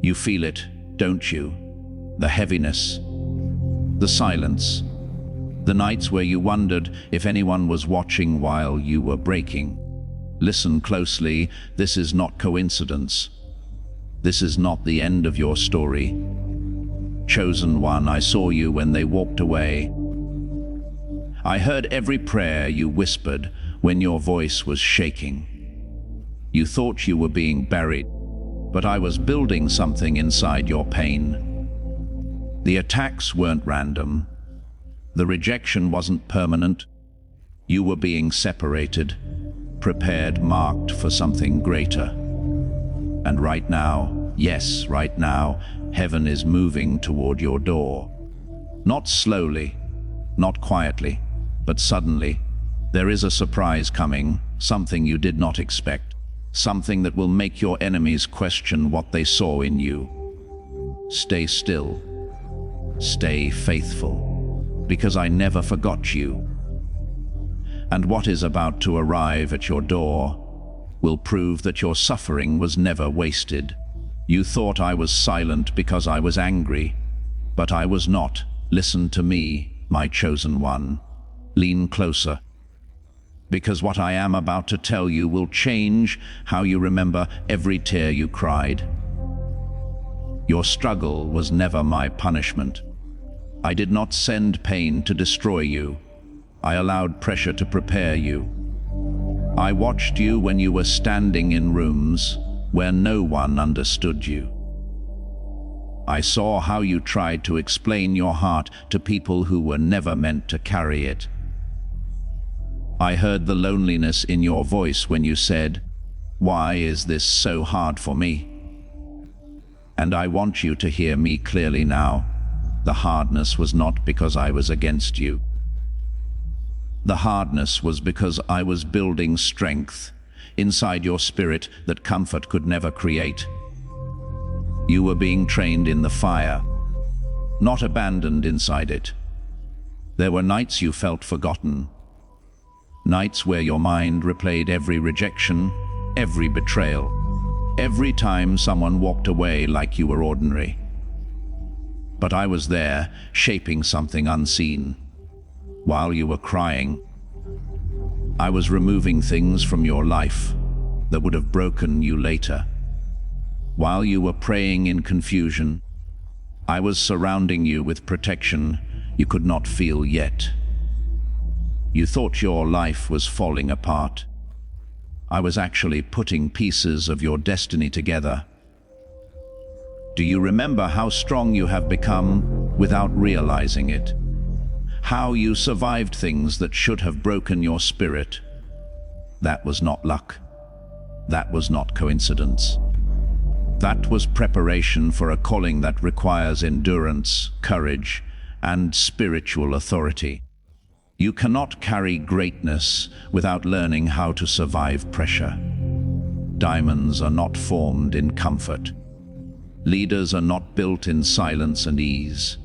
You feel it, don't you? The heaviness, the silence, the nights where you wondered if anyone was watching while you were breaking. Listen closely, this is not coincidence. This is not the end of your story. Chosen one, I saw you when they walked away. I heard every prayer you whispered when your voice was shaking. You thought you were being buried, but I was building something inside your pain. The attacks weren't random. The rejection wasn't permanent. You were being separated, prepared, marked for something greater. And right now, yes, right now, heaven is moving toward your door. Not slowly, not quietly, but suddenly. There is a surprise coming, something you did not expect, something that will make your enemies question what they saw in you. Stay still. Stay faithful, because I never forgot you. And what is about to arrive at your door will prove that your suffering was never wasted. You thought I was silent because I was angry, but I was not. Listen to me, my chosen one. Lean closer, because what I am about to tell you will change how you remember every tear you cried. Your struggle was never my punishment. I did not send pain to destroy you. I allowed pressure to prepare you. I watched you when you were standing in rooms where no one understood you. I saw how you tried to explain your heart to people who were never meant to carry it. I heard the loneliness in your voice when you said, "Why is this so hard for me?" And I want you to hear me clearly now. The hardness was not because I was against you. The hardness was because I was building strength inside your spirit that comfort could never create. You were being trained in the fire, not abandoned inside it. There were nights you felt forgotten, nights where your mind replayed every rejection, every betrayal, every time someone walked away like you were ordinary. But I was there, shaping something unseen. While you were crying, I was removing things from your life that would have broken you later. While you were praying in confusion, I was surrounding you with protection you could not feel yet. You thought your life was falling apart. I was actually putting pieces of your destiny together. Do you remember how strong you have become without realizing it? How you survived things that should have broken your spirit? That was not luck. That was not coincidence. That was preparation for a calling that requires endurance, courage, and spiritual authority. You cannot carry greatness without learning how to survive pressure. Diamonds are not formed in comfort. Leaders are not built in silence and ease.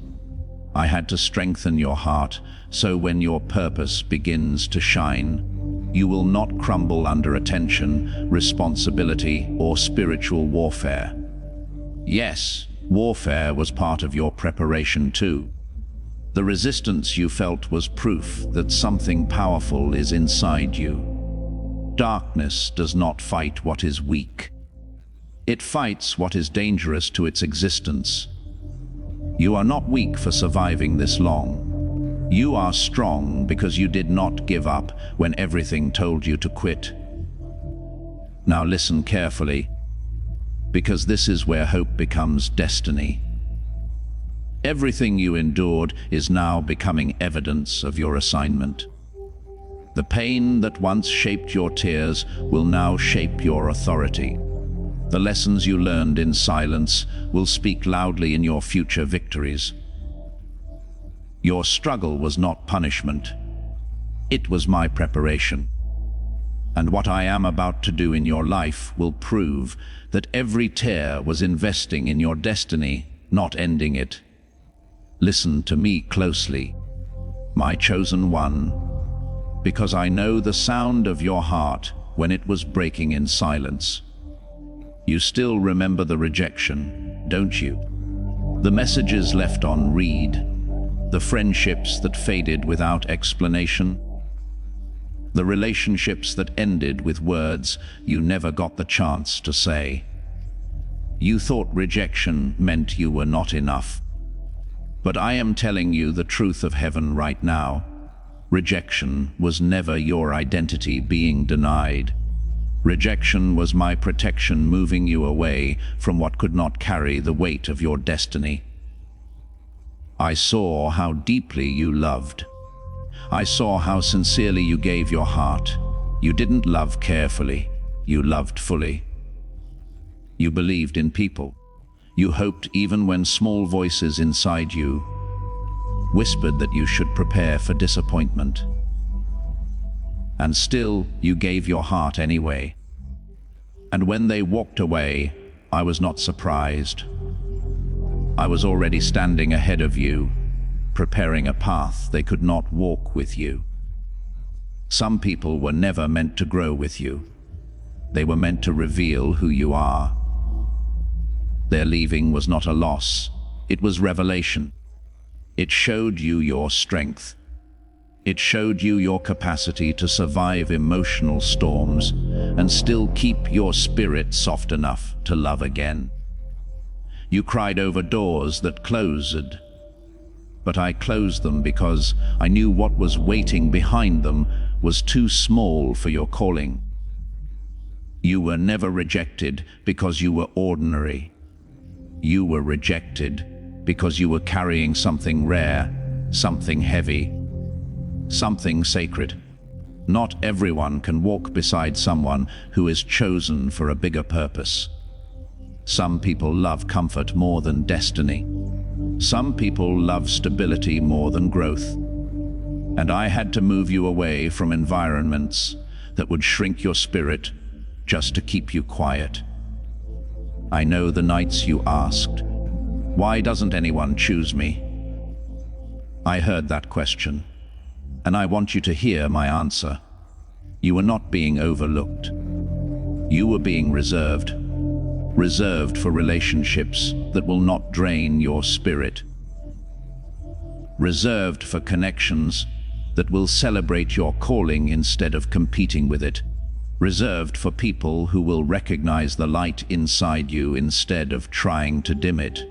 I had to strengthen your heart, so when your purpose begins to shine, you will not crumble under attention, responsibility, or spiritual warfare. Yes, warfare was part of your preparation too. The resistance you felt was proof that something powerful is inside you. Darkness does not fight what is weak. It fights what is dangerous to its existence. You are not weak for surviving this long. You are strong because you did not give up when everything told you to quit. Now listen carefully, because this is where hope becomes destiny. Everything you endured is now becoming evidence of your assignment. The pain that once shaped your tears will now shape your authority. The lessons you learned in silence will speak loudly in your future victories. Your struggle was not punishment. It was my preparation. And what I am about to do in your life will prove that every tear was investing in your destiny, not ending it. Listen to me closely, my chosen one, because I know the sound of your heart when it was breaking in silence. You still remember the rejection, don't you? The messages left on read, the friendships that faded without explanation, the relationships that ended with words you never got the chance to say. You thought rejection meant you were not enough. But I am telling you the truth of heaven right now. Rejection was never your identity being denied. Rejection was my protection, moving you away from what could not carry the weight of your destiny. I saw how deeply you loved. I saw how sincerely you gave your heart. You didn't love carefully, you loved fully. You believed in people. You hoped even when small voices inside you whispered that you should prepare for disappointment. And still, you gave your heart anyway. And when they walked away, I was not surprised. I was already standing ahead of you, preparing a path they could not walk with you. Some people were never meant to grow with you. They were meant to reveal who you are. Their leaving was not a loss, it was revelation. It showed you your strength. It showed you your capacity to survive emotional storms and still keep your spirit soft enough to love again. You cried over doors that closed, but I closed them because I knew what was waiting behind them was too small for your calling. You were never rejected because you were ordinary. You were rejected because you were carrying something rare, something heavy, something sacred. Not everyone can walk beside someone who is chosen for a bigger purpose. Some people love comfort more than destiny. Some people love stability more than growth. And I had to move you away from environments that would shrink your spirit just to keep you quiet. I know the nights you asked, "Why doesn't anyone choose me?" I heard that question, and I want you to hear my answer. You were not being overlooked. You were being reserved. Reserved for relationships that will not drain your spirit. Reserved for connections that will celebrate your calling instead of competing with it. Reserved for people who will recognize the light inside you instead of trying to dim it.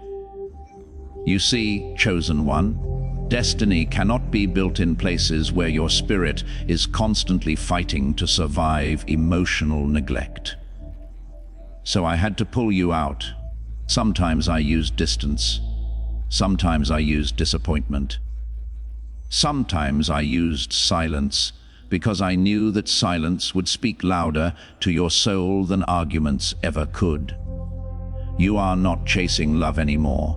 You see, chosen one, destiny cannot be built in places where your spirit is constantly fighting to survive emotional neglect. So I had to pull you out. Sometimes I used distance. Sometimes I used disappointment. Sometimes I used silence, because I knew that silence would speak louder to your soul than arguments ever could. You are not chasing love anymore.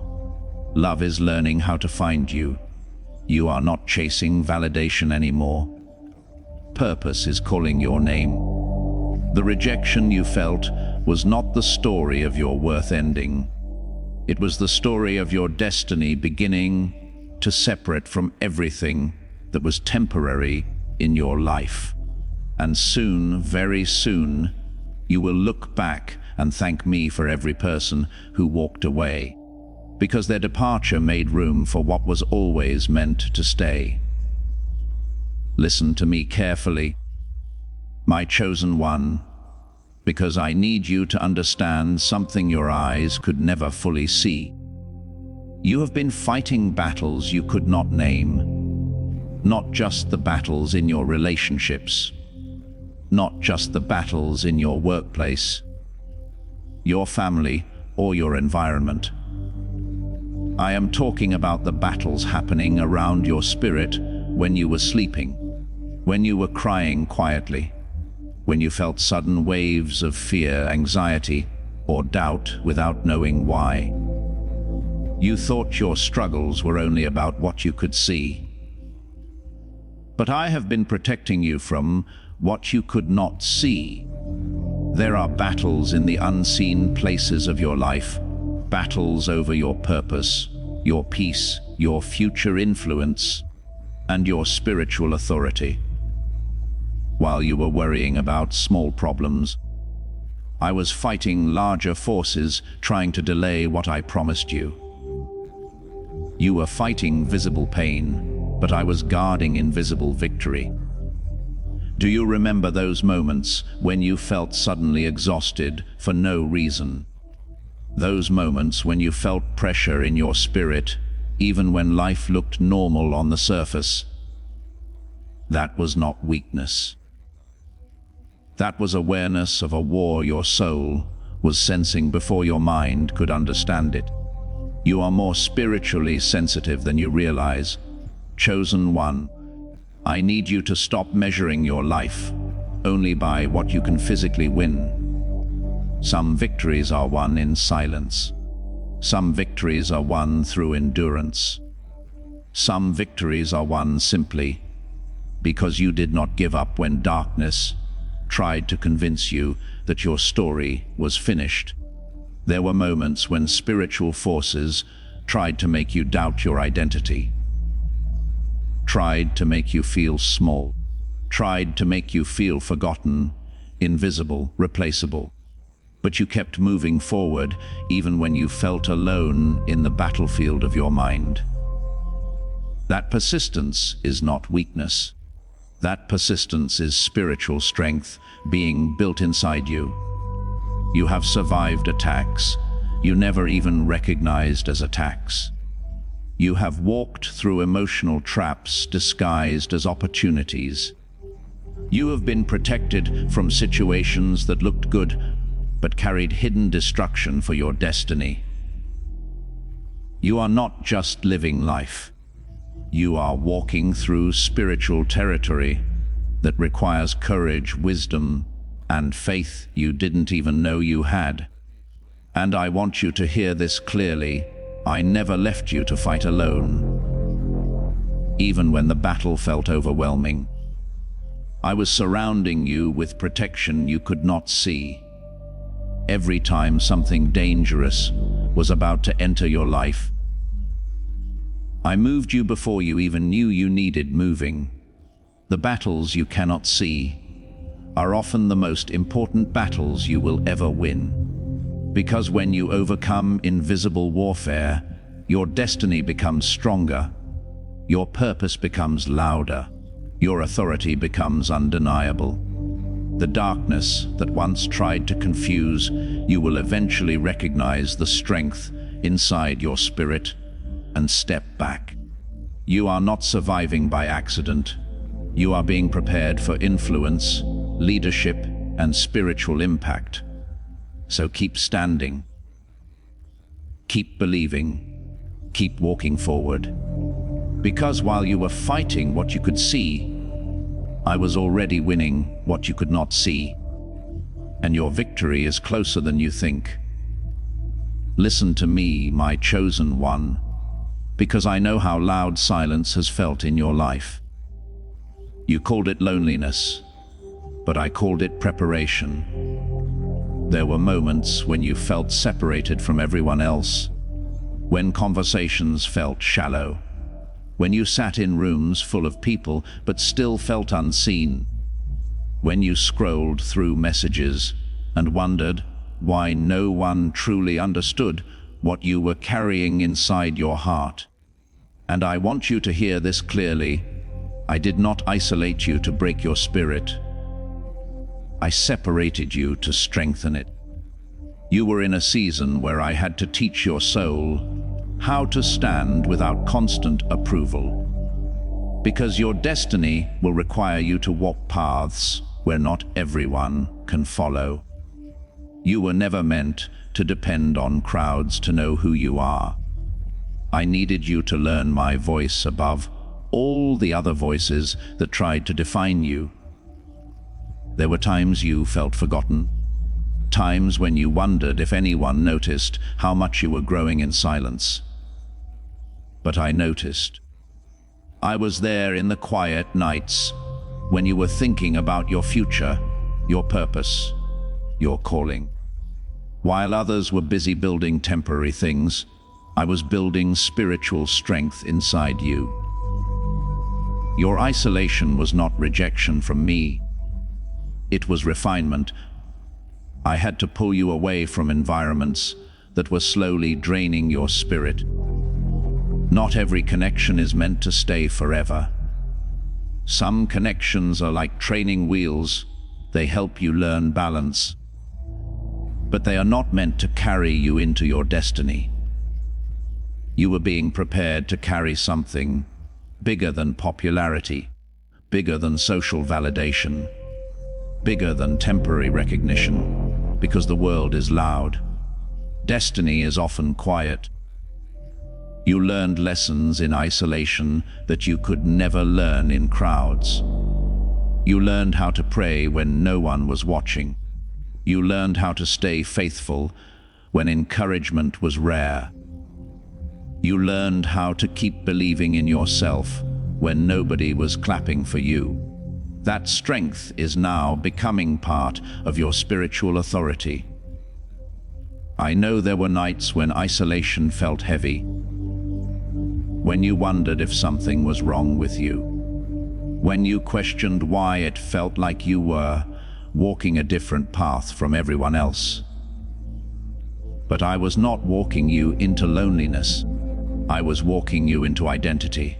Love is learning how to find you. You are not chasing validation anymore. Purpose is calling your name. The rejection you felt was not the story of your worth ending. It was the story of your destiny beginning to separate from everything that was temporary in your life. And soon, very soon, you will look back and thank me for every person who walked away, because their departure made room for what was always meant to stay. Listen to me carefully, my chosen one, because I need you to understand something your eyes could never fully see. You have been fighting battles you could not name. Not just the battles in your relationships, not just the battles in your workplace, your family, or your environment. I am talking about the battles happening around your spirit when you were sleeping, when you were crying quietly, when you felt sudden waves of fear, anxiety, or doubt without knowing why. You thought your struggles were only about what you could see. But I have been protecting you from what you could not see. There are battles in the unseen places of your life, battles over your purpose, your peace, your future influence, and your spiritual authority. While you were worrying about small problems, I was fighting larger forces, trying to delay what I promised you. You were fighting visible pain, but I was guarding invisible victory. Do you remember those moments when you felt suddenly exhausted for no reason? Those moments when you felt pressure in your spirit, even when life looked normal on the surface? That was not weakness. That was awareness of a war your soul was sensing before your mind could understand it. You are more spiritually sensitive than you realize. Chosen one, I need you to stop measuring your life only by what you can physically win. Some victories are won in silence. Some victories are won through endurance. Some victories are won simply because you did not give up when darkness tried to convince you that your story was finished. There were moments when spiritual forces tried to make you doubt your identity, tried to make you feel small, tried to make you feel forgotten, invisible, replaceable. But you kept moving forward even when you felt alone in the battlefield of your mind. That persistence is not weakness. That persistence is spiritual strength being built inside you. You have survived attacks you never even recognized as attacks. You have walked through emotional traps disguised as opportunities. You have been protected from situations that looked good but carried hidden destruction for your destiny. You are not just living life. You are walking through spiritual territory that requires courage, wisdom, and faith you didn't even know you had. And I want you to hear this clearly. I never left you to fight alone. Even when the battle felt overwhelming, I was surrounding you with protection you could not see. Every time something dangerous was about to enter your life, I moved you before you even knew you needed moving. The battles you cannot see are often the most important battles you will ever win. Because when you overcome invisible warfare, your destiny becomes stronger, your purpose becomes louder, your authority becomes undeniable. The darkness that once tried to confuse you will eventually recognize the strength inside your spirit and step back. You are not surviving by accident. You are being prepared for influence, leadership, and spiritual impact. So keep standing. Keep believing. Keep walking forward. Because while you were fighting what you could see, I was already winning what you could not see. And your victory is closer than you think. Listen to me, my chosen one, because I know how loud silence has felt in your life. You called it loneliness, but I called it preparation. There were moments when you felt separated from everyone else, when conversations felt shallow, when you sat in rooms full of people but still felt unseen, when you scrolled through messages and wondered why no one truly understood what you were carrying inside your heart. And I want you to hear this clearly. I did not isolate you to break your spirit. I separated you to strengthen it. You were in a season where I had to teach your soul how to stand without constant approval. Because your destiny will require you to walk paths where not everyone can follow. You were never meant to depend on crowds to know who you are. I needed you to learn my voice above all the other voices that tried to define you. There were times you felt forgotten, times when you wondered if anyone noticed how much you were growing in silence. But I noticed. I was there in the quiet nights when you were thinking about your future, your purpose, your calling. While others were busy building temporary things, I was building spiritual strength inside you. Your isolation was not rejection from me. It was refinement. I had to pull you away from environments that were slowly draining your spirit. Not every connection is meant to stay forever. Some connections are like training wheels. They help you learn balance. But they are not meant to carry you into your destiny. You were being prepared to carry something bigger than popularity, bigger than social validation, bigger than temporary recognition, because the world is loud. Destiny is often quiet. You learned lessons in isolation that you could never learn in crowds. You learned how to pray when no one was watching. You learned how to stay faithful when encouragement was rare. You learned how to keep believing in yourself when nobody was clapping for you. That strength is now becoming part of your spiritual authority. I know there were nights when isolation felt heavy, when you wondered if something was wrong with you, when you questioned why it felt like you were walking a different path from everyone else. But I was not walking you into loneliness. I was walking you into identity,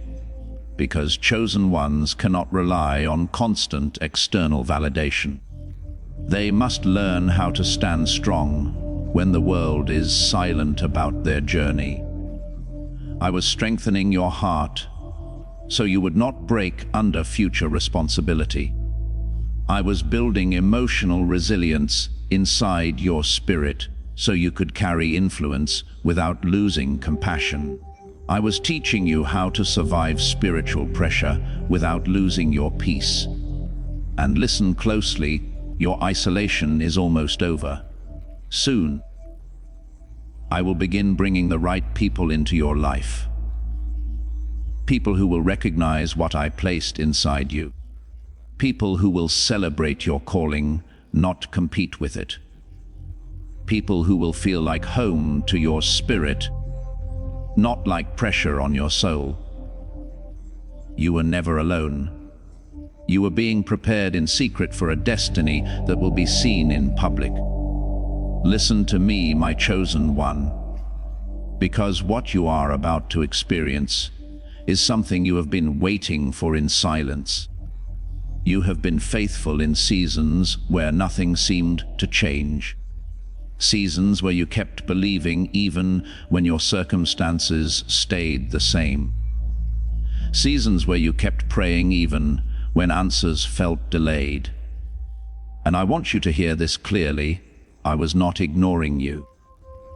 because chosen ones cannot rely on constant external validation. They must learn how to stand strong when the world is silent about their journey. I was strengthening your heart so you would not break under future responsibility. I was building emotional resilience inside your spirit so you could carry influence without losing compassion. I was teaching you how to survive spiritual pressure without losing your peace. And listen closely, your isolation is almost over. Soon, I will begin bringing the right people into your life. People who will recognize what I placed inside you. People who will celebrate your calling, not compete with it. People who will feel like home to your spirit, not like pressure on your soul. You were never alone. You were being prepared in secret for a destiny that will be seen in public. Listen to me, my chosen one, because what you are about to experience is something you have been waiting for in silence. You have been faithful in seasons where nothing seemed to change. Seasons where you kept believing even when your circumstances stayed the same. Seasons where you kept praying even when answers felt delayed. And I want you to hear this clearly. I was not ignoring you.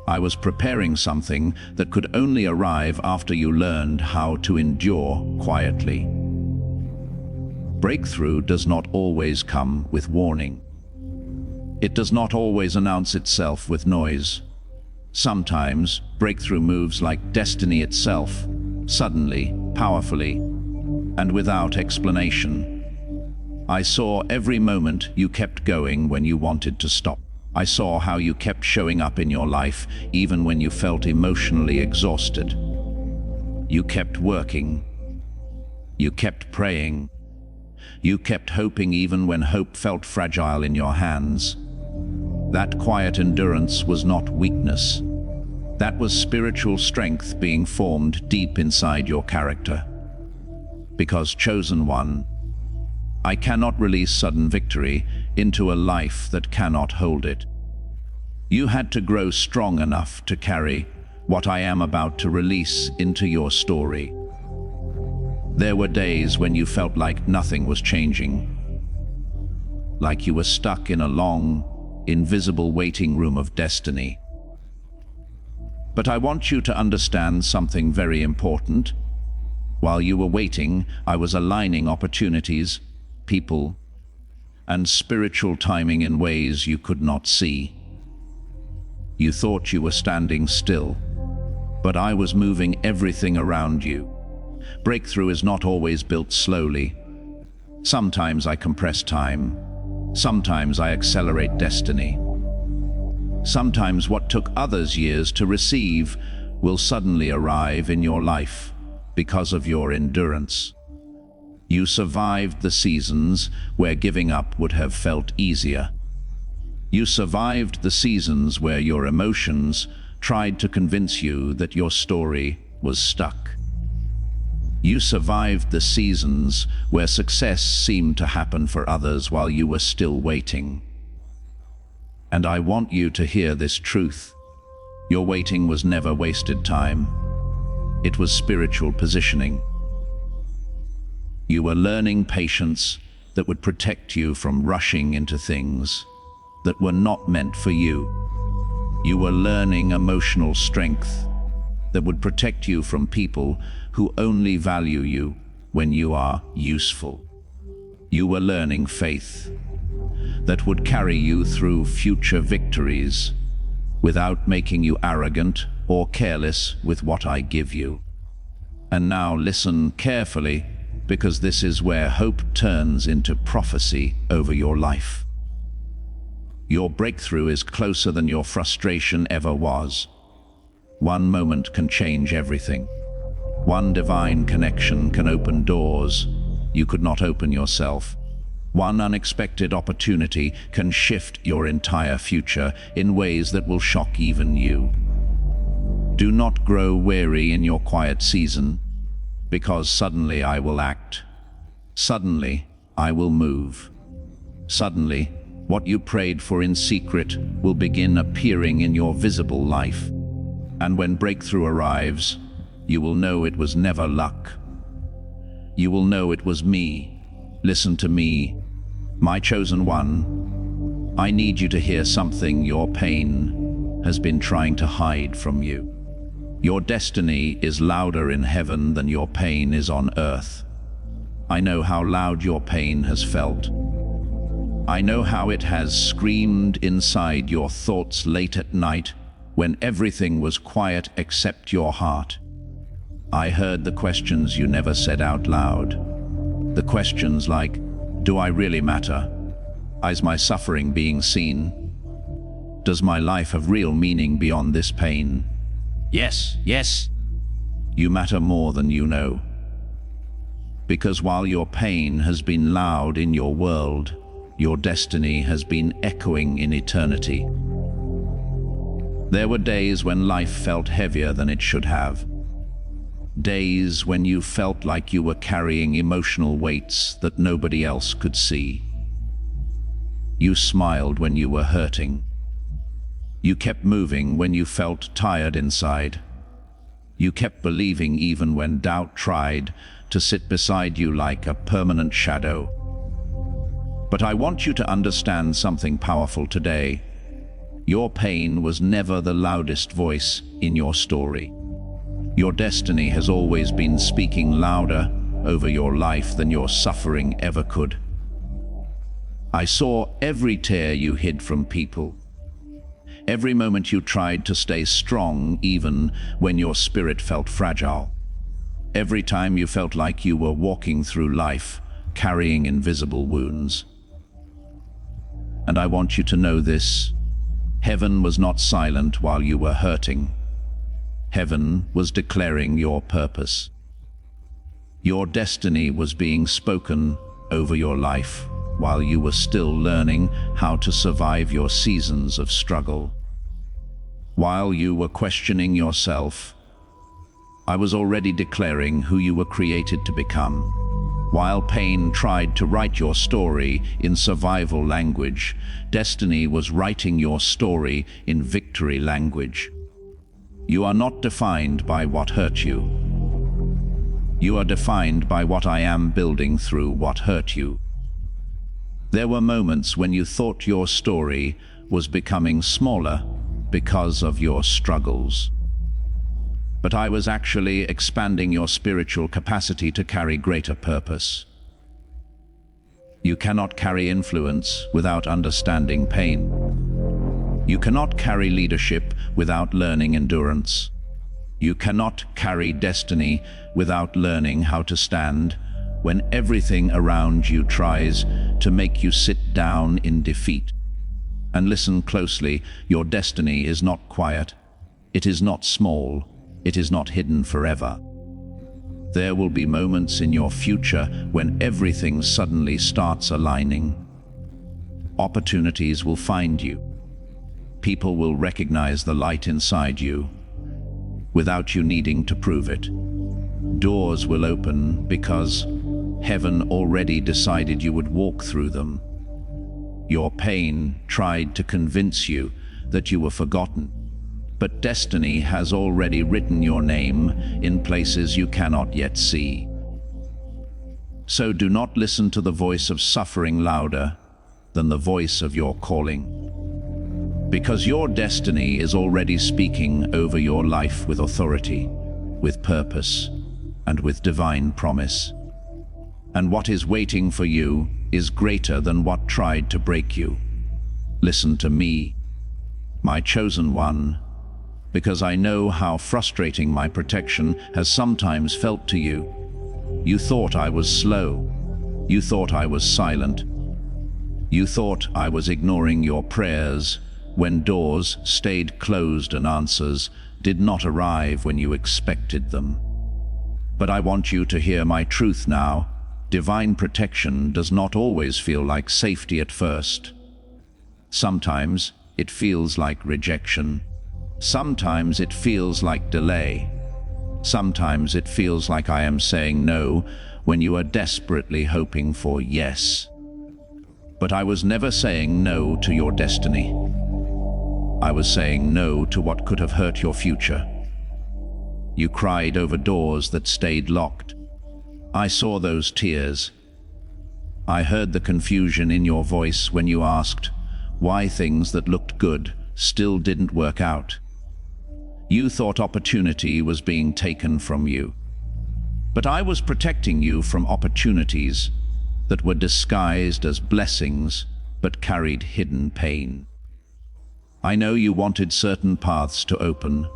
I was preparing something that could only arrive after you learned how to endure quietly. Breakthrough does not always come with warning. It does not always announce itself with noise. Sometimes breakthrough moves like destiny itself, suddenly, powerfully, and without explanation. I saw every moment you kept going when you wanted to stop. I saw how you kept showing up in your life even when you felt emotionally exhausted. You kept working. You kept praying. You kept hoping even when hope felt fragile in your hands. That quiet endurance was not weakness. That was spiritual strength being formed deep inside your character. Because, chosen one, I cannot release sudden victory into a life that cannot hold it. You had to grow strong enough to carry what I am about to release into your story. There were days when you felt like nothing was changing, like you were stuck in a long, invisible waiting room of destiny. But I want you to understand something very important. While you were waiting, I was aligning opportunities, people, and spiritual timing in ways you could not see. You thought you were standing still, but I was moving everything around you. Breakthrough is not always built slowly. Sometimes I compress time. Sometimes I accelerate destiny. Sometimes what took others years to receive will suddenly arrive in your life because of your endurance. You survived the seasons where giving up would have felt easier. You survived the seasons where your emotions tried to convince you that your story was stuck. You survived the seasons where success seemed to happen for others while you were still waiting. And I want you to hear this truth. Your waiting was never wasted time. It was spiritual positioning. You were learning patience that would protect you from rushing into things that were not meant for you. You were learning emotional strength that would protect you from people who only value you when you are useful. You were learning faith that would carry you through future victories without making you arrogant or careless with what I give you. And now listen carefully, because this is where hope turns into prophecy over your life. Your breakthrough is closer than your frustration ever was. One moment can change everything. One divine connection can open doors you could not open yourself. One unexpected opportunity can shift your entire future in ways that will shock even you. Do not grow weary in your quiet season, because suddenly I will act. Suddenly I will move. Suddenly, what you prayed for in secret will begin appearing in your visible life. And when breakthrough arrives, you will know it was never luck. You will know it was me. Listen to me, my chosen one. I need you to hear something your pain has been trying to hide from you. Your destiny is louder in heaven than your pain is on earth. I know how loud your pain has felt. I know how it has screamed inside your thoughts late at night when everything was quiet except your heart. I heard the questions you never said out loud. The questions like, do I really matter? Is my suffering being seen? Does my life have real meaning beyond this pain? Yes, yes. You matter more than you know. Because while your pain has been loud in your world, your destiny has been echoing in eternity. There were days when life felt heavier than it should have. Days when you felt like you were carrying emotional weights that nobody else could see. You smiled when you were hurting. You kept moving when you felt tired inside. You kept believing even when doubt tried to sit beside you like a permanent shadow. But I want you to understand something powerful today. Your pain was never the loudest voice in your story. Your destiny has always been speaking louder over your life than your suffering ever could. I saw every tear you hid from people. Every moment you tried to stay strong even when your spirit felt fragile. Every time you felt like you were walking through life, carrying invisible wounds. And I want you to know this. Heaven was not silent while you were hurting. Heaven was declaring your purpose. Your destiny was being spoken over your life while you were still learning how to survive your seasons of struggle. While you were questioning yourself, I was already declaring who you were created to become. While pain tried to write your story in survival language, destiny was writing your story in victory language. You are not defined by what hurt you. You are defined by what I am building through what hurt you. There were moments when you thought your story was becoming smaller because of your struggles. But I was actually expanding your spiritual capacity to carry greater purpose. You cannot carry influence without understanding pain. You cannot carry leadership without learning endurance. You cannot carry destiny without learning how to stand when everything around you tries to make you sit down in defeat. And listen closely, your destiny is not quiet. It is not small. It is not hidden forever. There will be moments in your future when everything suddenly starts aligning. Opportunities will find you. People will recognize the light inside you without you needing to prove it. Doors will open because heaven already decided you would walk through them. Your pain tried to convince you that you were forgotten, but destiny has already written your name in places you cannot yet see. So do not listen to the voice of suffering louder than the voice of your calling, because your destiny is already speaking over your life with authority, with purpose, and with divine promise. And what is waiting for you is greater than what tried to break you. Listen to me, my chosen one, because I know how frustrating my protection has sometimes felt to you. You thought I was slow. You thought I was silent. You thought I was ignoring your prayers when doors stayed closed and answers did not arrive when you expected them. But I want you to hear my truth now. Divine protection does not always feel like safety at first. Sometimes it feels like rejection. Sometimes it feels like delay. Sometimes it feels like I am saying no when you are desperately hoping for yes. But I was never saying no to your destiny. I was saying no to what could have hurt your future. You cried over doors that stayed locked. I saw those tears. I heard the confusion in your voice when you asked why things that looked good still didn't work out. You thought opportunity was being taken from you. But I was protecting you from opportunities that were disguised as blessings but carried hidden pain. I know you wanted certain paths to open.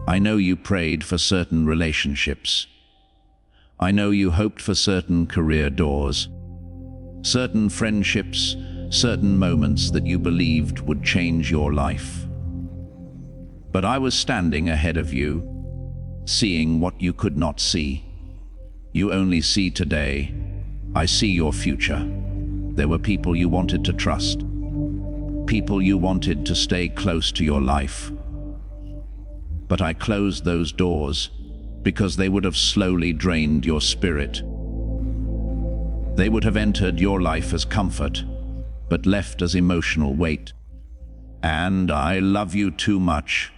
I know you prayed for certain relationships. I know you hoped for certain career doors, certain friendships, certain moments that you believed would change your life. But I was standing ahead of you, seeing what you could not see. You only see today. I see your future. There were people you wanted to trust, people you wanted to stay close to your life. But I closed those doors because they would have slowly drained your spirit. They would have entered your life as comfort, but left as emotional weight. And I love you too much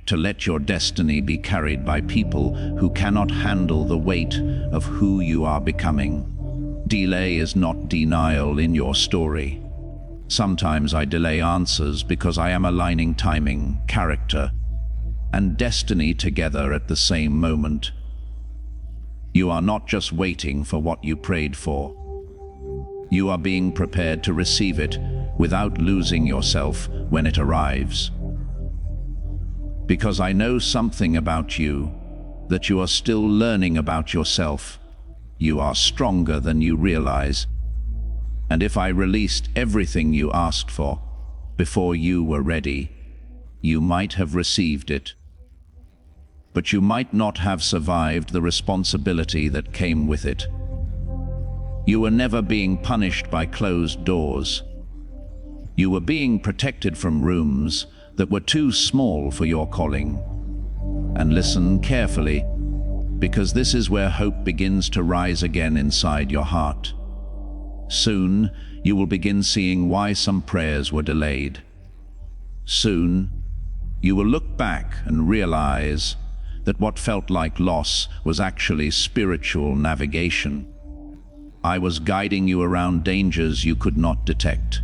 to let your destiny be carried by people who cannot handle the weight of who you are becoming. Delay is not denial in your story. Sometimes I delay answers because I am aligning timing, character, and destiny together at the same moment. You are not just waiting for what you prayed for. You are being prepared to receive it without losing yourself when it arrives. Because I know something about you that you are still learning about yourself. You are stronger than you realize. And if I released everything you asked for before you were ready, you might have received it. But you might not have survived the responsibility that came with it. You were never being punished by closed doors. You were being protected from rooms that were too small for your calling. And listen carefully, because this is where hope begins to rise again inside your heart. Soon, you will begin seeing why some prayers were delayed. Soon, you will look back and realize that what felt like loss was actually spiritual navigation. I was guiding you around dangers you could not detect.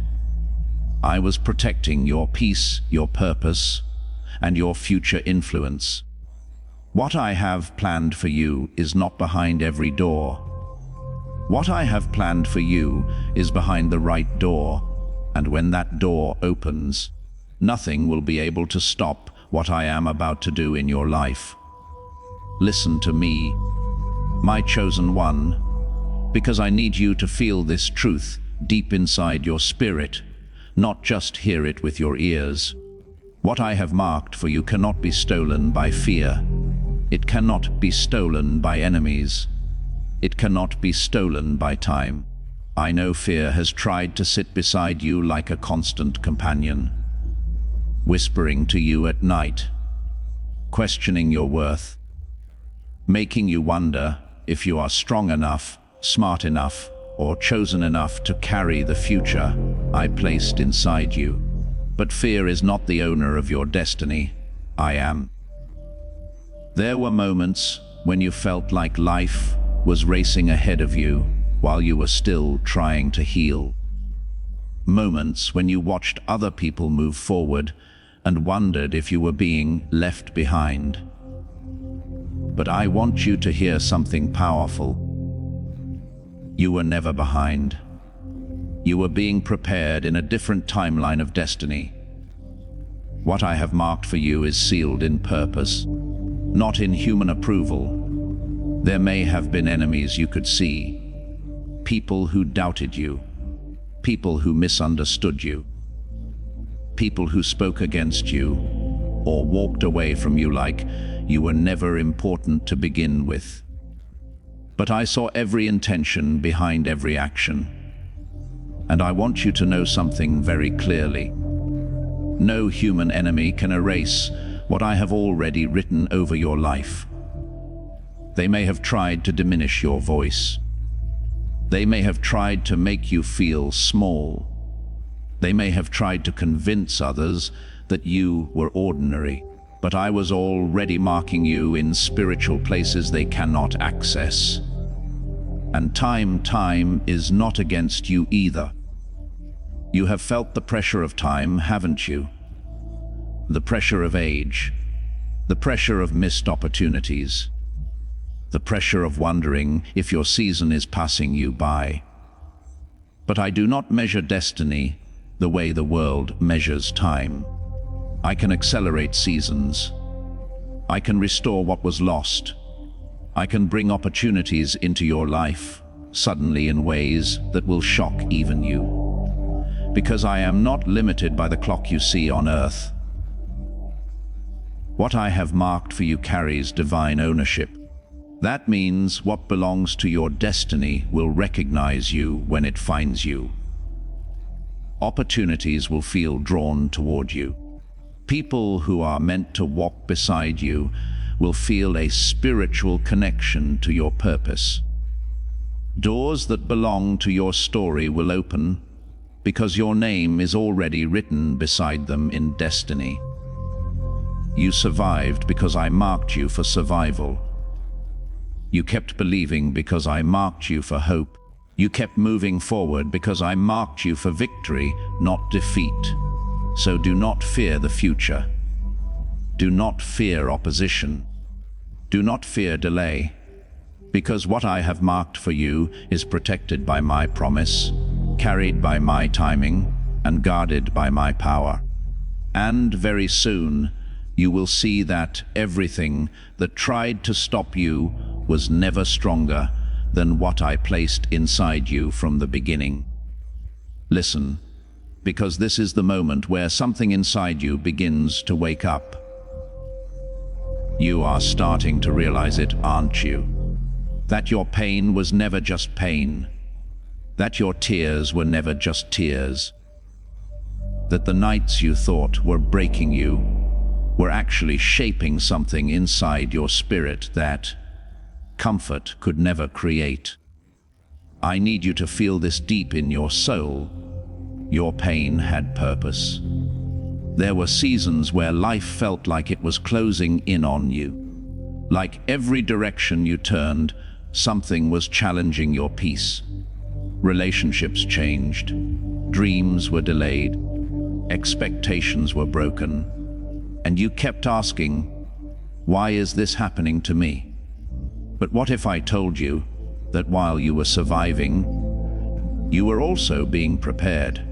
I was protecting your peace, your purpose, and your future influence. What I have planned for you is not behind every door. What I have planned for you is behind the right door, and when that door opens, nothing will be able to stop what I am about to do in your life. Listen to me, my chosen one, because I need you to feel this truth deep inside your spirit, not just hear it with your ears. What I have marked for you cannot be stolen by fear. It cannot be stolen by enemies. It cannot be stolen by time. I know fear has tried to sit beside you like a constant companion, whispering to you at night, questioning your worth, making you wonder if you are strong enough, smart enough, or chosen enough to carry the future I placed inside you. But fear is not the owner of your destiny. I am. There were moments when you felt like life was racing ahead of you while you were still trying to heal. Moments when you watched other people move forward and wondered if you were being left behind. But I want you to hear something powerful. You were never behind. You were being prepared in a different timeline of destiny. What I have marked for you is sealed in purpose, not in human approval. There may have been enemies you could see, people who doubted you, people who misunderstood you, people who spoke against you or walked away from you like you were never important to begin with. But I saw every intention behind every action. And I want you to know something very clearly. No human enemy can erase what I have already written over your life. They may have tried to diminish your voice. They may have tried to make you feel small. They may have tried to convince others that you were ordinary. But I was already marking you in spiritual places they cannot access. And time is not against you either. You have felt the pressure of time, haven't you? The pressure of age, the pressure of missed opportunities, the pressure of wondering if your season is passing you by. But I do not measure destiny the way the world measures time. I can accelerate seasons. I can restore what was lost. I can bring opportunities into your life, suddenly in ways that will shock even you. Because I am not limited by the clock you see on earth. What I have marked for you carries divine ownership. That means what belongs to your destiny will recognize you when it finds you. Opportunities will feel drawn toward you. People who are meant to walk beside you will feel a spiritual connection to your purpose. Doors that belong to your story will open because your name is already written beside them in destiny. You survived because I marked you for survival. You kept believing because I marked you for hope. You kept moving forward because I marked you for victory, not defeat. So do not fear the future. Do not fear opposition. Do not fear delay, because what I have marked for you is protected by my promise, carried by my timing, and guarded by my power. And very soon, you will see that everything that tried to stop you was never stronger than what I placed inside you from the beginning. Listen, because this is the moment where something inside you begins to wake up. You are starting to realize it, aren't you? That your pain was never just pain. That your tears were never just tears. That the nights you thought were breaking you were actually shaping something inside your spirit that comfort could never create. I need you to feel this deep in your soul. Your pain had purpose. There were seasons where life felt like it was closing in on you. Like every direction you turned, something was challenging your peace. Relationships changed. Dreams were delayed. Expectations were broken. And you kept asking, why is this happening to me? But what if I told you that while you were surviving, you were also being prepared?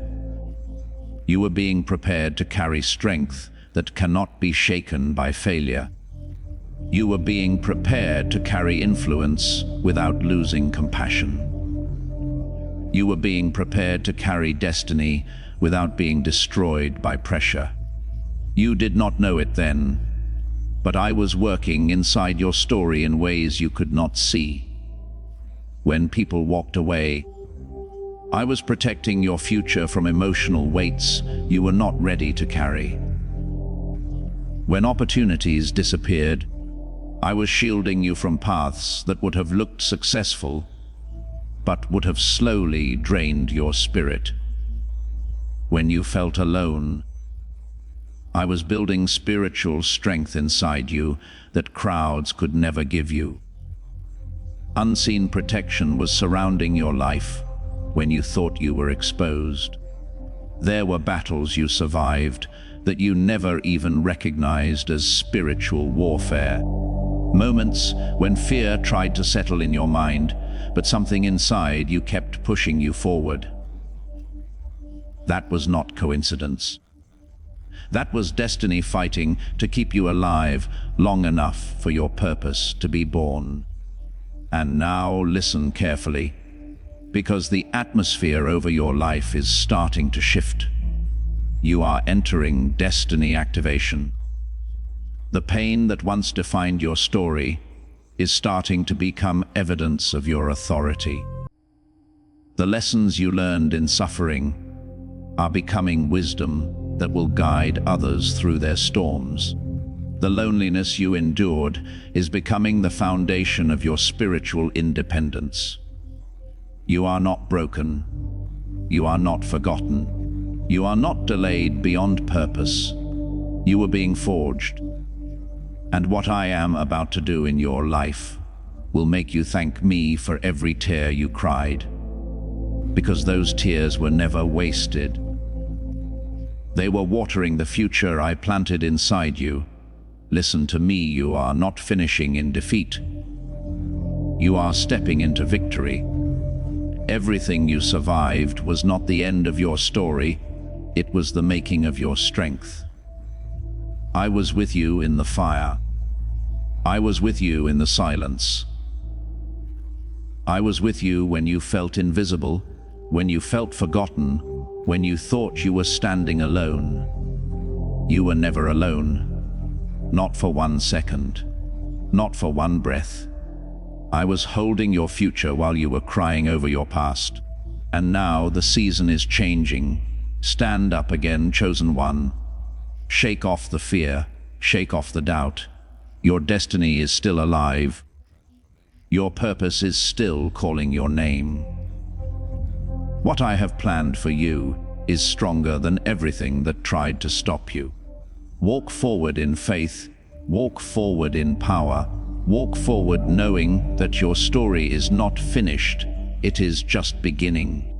You were being prepared to carry strength that cannot be shaken by failure. You were being prepared to carry influence without losing compassion. You were being prepared to carry destiny without being destroyed by pressure. You did not know it then, but I was working inside your story in ways you could not see. When people walked away, I was protecting your future from emotional weights you were not ready to carry. When opportunities disappeared, I was shielding you from paths that would have looked successful, but would have slowly drained your spirit. When you felt alone, I was building spiritual strength inside you that crowds could never give you. Unseen protection was surrounding your life when you thought you were exposed. There were battles you survived that you never even recognized as spiritual warfare. Moments when fear tried to settle in your mind, but something inside you kept pushing you forward. That was not coincidence. That was destiny fighting to keep you alive long enough for your purpose to be born. And now listen carefully, because the atmosphere over your life is starting to shift. You are entering destiny activation. The pain that once defined your story is starting to become evidence of your authority. The lessons you learned in suffering are becoming wisdom that will guide others through their storms. The loneliness you endured is becoming the foundation of your spiritual independence. You are not broken. You are not forgotten. You are not delayed beyond purpose. You are being forged. And what I am about to do in your life will make you thank me for every tear you cried, because those tears were never wasted. They were watering the future I planted inside you. Listen to me, you are not finishing in defeat. You are stepping into victory. Everything you survived was not the end of your story, it was the making of your strength. I was with you in the fire. I was with you in the silence. I was with you when you felt invisible, when you felt forgotten, when you thought you were standing alone. You were never alone. Not for 1 second. Not for one breath. I was holding your future while you were crying over your past. And now the season is changing. Stand up again, chosen one. Shake off the fear. Shake off the doubt. Your destiny is still alive. Your purpose is still calling your name. What I have planned for you is stronger than everything that tried to stop you. Walk forward in faith. Walk forward in power. Walk forward knowing that your story is not finished. It is just beginning.